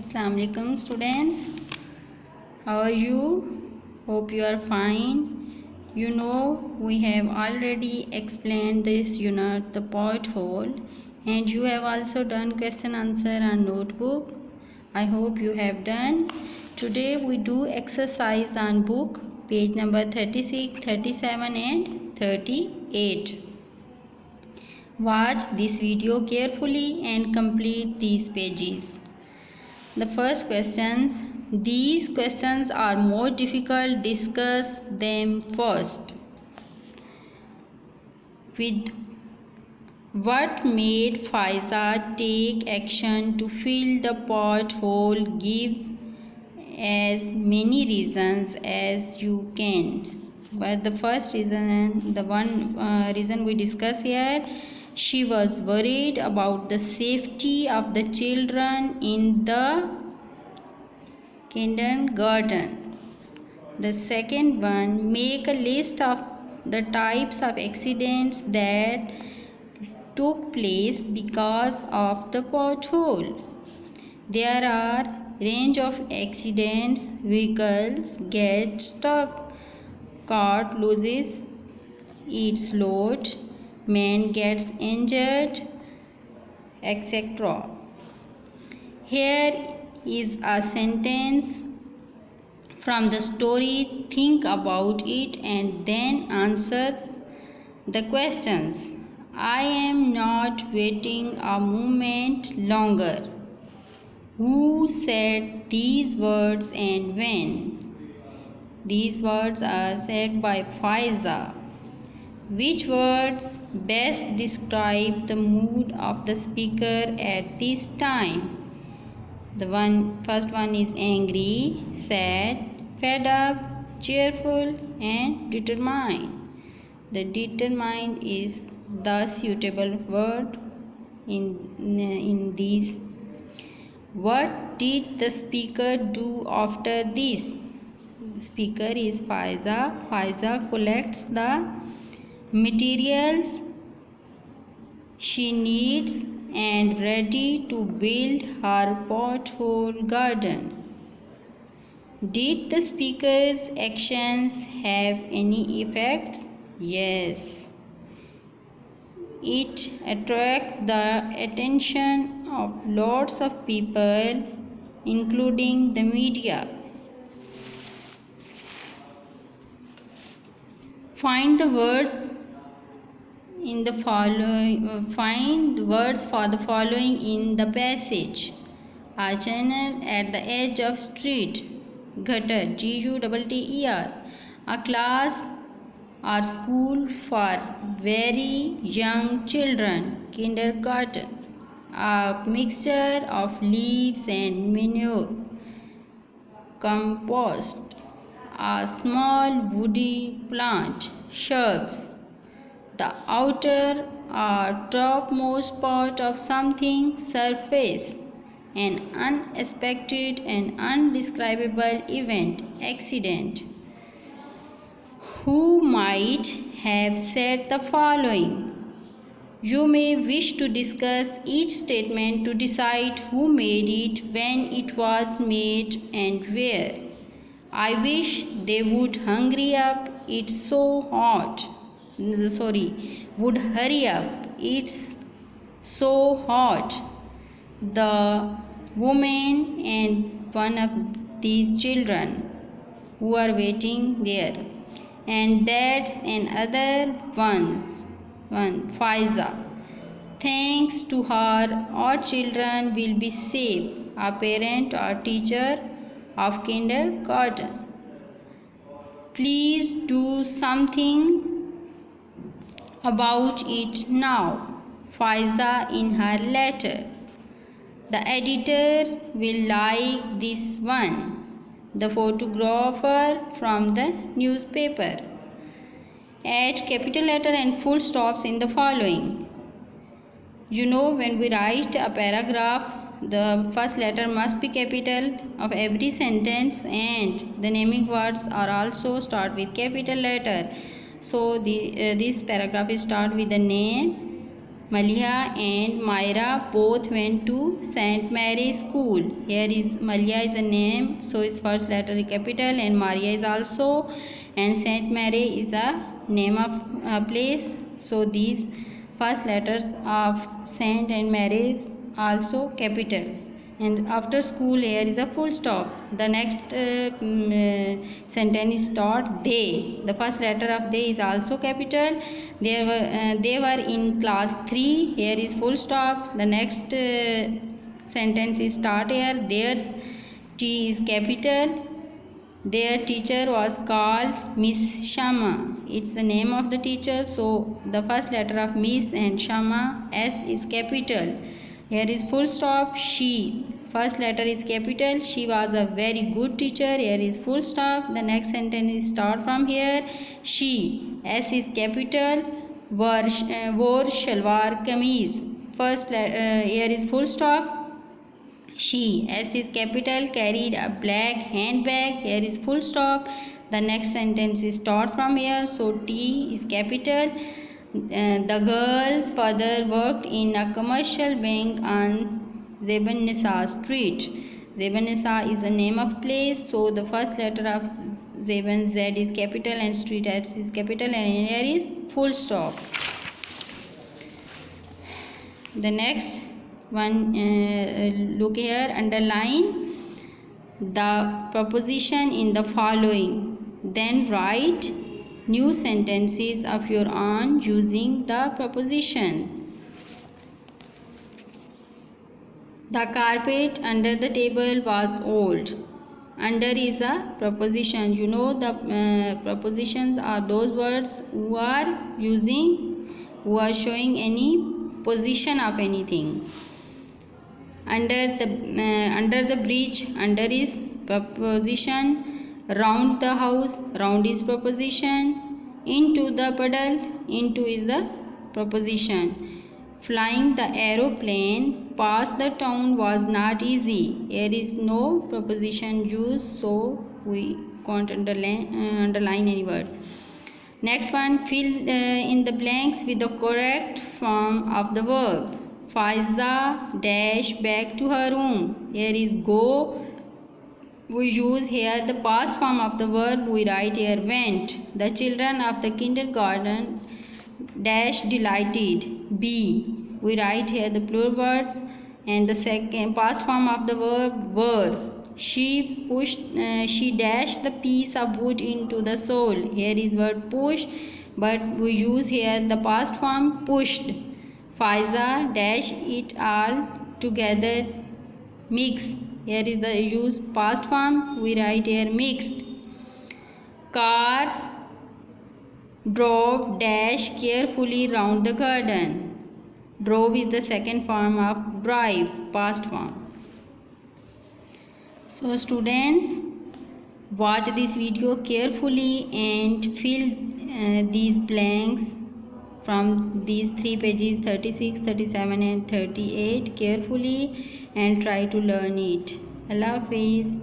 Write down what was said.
Assalamu alaikum students. How are you? Hope you are fine. You know we have already explained this unit, the pothole, and you have also done question answer on notebook. I hope you have done. Today we do exercise on book page number 36, 37 and 38. Watch this video carefully and complete these pages. The first questions. These questions are more difficult. Discuss them first. With what made Faiza take action to fill the pothole? Give as many reasons as you can. But the first reason and the one reason we discuss here, she was worried about the safety of the children in the kindergarten. The second one, make a list of the types of accidents that took place because of the pothole. There are range of accidents: vehicles get stuck, cart loses its load, man gets injured, etc. Here is a sentence from the story. Think about it and then answer the questions. I am not waiting a moment longer. Who said these words and when? These words are said by Faiza. Which words best describe the mood of the speaker at this time? The first one is angry, sad, fed up, cheerful and determined. The determined is the suitable word in these. What did the speaker do after this? The speaker is Faiza. Faiza collects the materials she needs and ready to build her pothole garden. Did the speaker's actions have any effects? Yes. It attracted the attention of lots of people, including the media. Find the words in the following. Find words for the following in the passage. A channel at the edge of street. Gutter, Gutter. A class or school for very young children. Kindergarten. A mixture of leaves and manure. Compost. A small woody plant. Shrubs. The outer or topmost part of something, surface. An unexpected and undescribable event, accident. Who might have said the following? You may wish to discuss each statement to decide who made it, when it was made and where. I wish they would hurry up, it's so hot. Would hurry up, it's so hot. The woman and one of these children who are waiting there. And that's another one, Faiza. Thanks to her, all children will be safe. A parent or teacher of kindergarten. Please do something about it now. Faiza in her letter. The editor will like this one. The photographer from the newspaper. Add capital letter and full stops in the following. You know, when we write a paragraph, the first letter must be capital of every sentence, and the naming words are also start with capital letter. So this paragraph is start with the name, Malia and Myra both went to St. Mary's School. Here is Malia is a name, so its first letter is capital, and Maria is also, and St. Mary is a name of a place. So these first letters of Saint and Mary is also capital. And after school, here is a full stop. The next sentence start they. The first letter of they is also capital. They were in class 3. Here is full stop. The next sentence is start here. Their T is capital. Their teacher was called Miss Shama. It's the name of the teacher. So the first letter of Miss and Shama, S is capital. Here is full stop. She, first letter is capital. She was a very good teacher. Here is full stop. The next sentence is start from here. She, S is capital. Wore shalwar kameez. First here is full stop. She, S is capital, carried a black handbag. Here is full stop. The next sentence is start from here. So T is capital. The girl's father worked in a commercial bank on Zeben Nisa Street. Zeben Nisa is the name of place. So the first letter of Zeben, Z is capital, and street, S is capital, and here is full stop. The next one, look here, underline the proposition in the following, then write new sentences of your own using the proposition. The carpet under the table was old. Under is a proposition. You know the propositions are those words who are showing any position of anything. Under the bridge, under is proposition. Round the house, round is proposition. Into the puddle, into is the proposition. Flying the aeroplane past the town was not easy. Here is no proposition used, so we can't underline any word. Next one, fill in the blanks with the correct form of the verb. Faiza dash back to her room. Here is go. We use here the past form of the verb. We write here went. The children of the kindergarten dash delighted. Be. We write here the plural words, and the second past form of the verb were. She dashed the piece of wood into the soil. Here is word push, but we use here the past form pushed. Faiza dash it all together mix. Here is the use past form. We write here mixed. Cars drove dash carefully round the garden. Drove is the second form of drive, past form. So students, watch this video carefully and fill these blanks from these 3 pages 36, 37 and 38 carefully and try to learn it. Allah Hafiz.